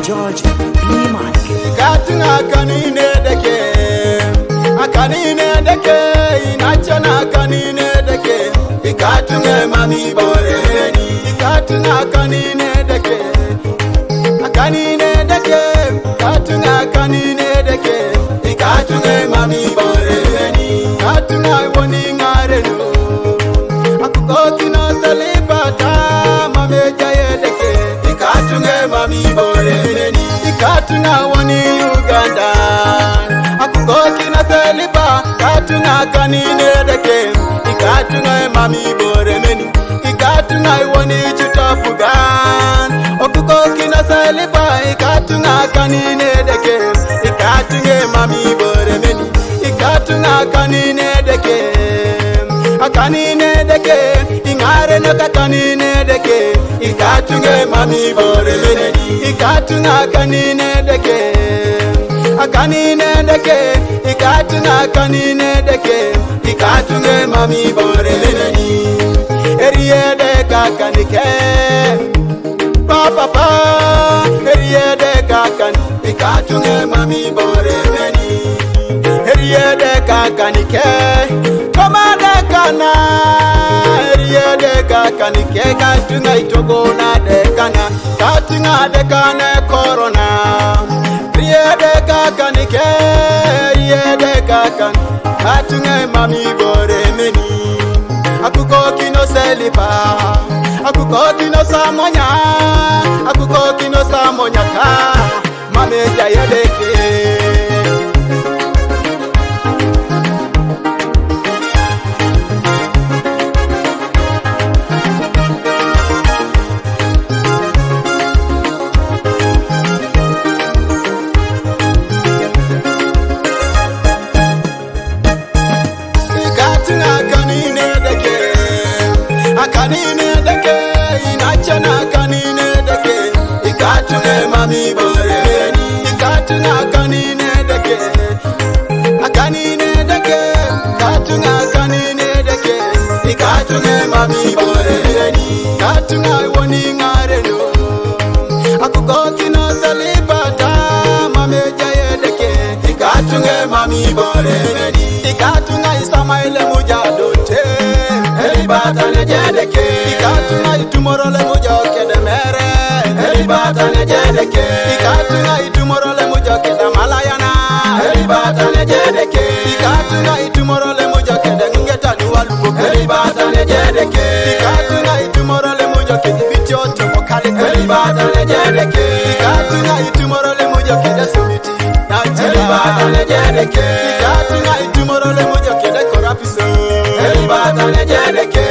George B. Mike. Katina kanine deke, akanine deke, inachana kanine deke. Ikatunge mami boreni, ikatunga kanine deke, akanine deke, katunga kanine deke. Ikatunge mami boreni, katunga woni ngarenu. Akukoki no salipata, mame jaye deke. Ikatunge mami boreni. Katunga wani Uganda, akukoki na seliba. Katunga kanine deke, ikatunga mami boremeni. Ikatunga wani chutapugan, akukoki na seliba. Ikatunga kanine deke, ikatunga mami boremeni. Ikatunga kanine deke, akanine deke, ingare no kanine deke. Ikatunga mami boremeni. Ikatunga kanine deke, akanine deke. Ikatunga kanine deke, ikatunga mami boremeni. Eriye deka kanike, papa eriye deka kan. Ikatunga mami boremeni. Eriye deka kanike, koma deka na. Eriye deka kanike, katunga itogo na deka na. Katunga deka na corona. Eriye deka kanike, eriye deka kan. Katunga mami boremeni. Akukoki no selipa, akukoki no samonya, akukoki no samonya ka. Mame jaye deke. Kanine deke, inachana kanine deke. Ikatunga mami boreni, ikatunga kanine deke. Akanine deke, ikatunga kanine deke. Ikatunga mami boreni, ikatunga woni ngarenu. Akukoki no salipata, mame jaye deke. Ikatunga mami boreni, ikatunga isamaile mujadote. Elibata ne jedeke, ikatunga itumoro le mujoke de mere. Elibata ne jedeke, ikatunga itumoro le mujoke de malayana. Elibata ne jedeke, ikatunga itumoro le mujoke de ngeta duwalubo. Elibata ne jedeke, ikatunga itumoro le mujoke de bitioto mokale. Elibata ne jedeke, ikatunga itumoro le mujoke de sumiti. Elibata ne jedeke, ikatunga itumoro le mujoke de korapiso. Elibata ne jedeke.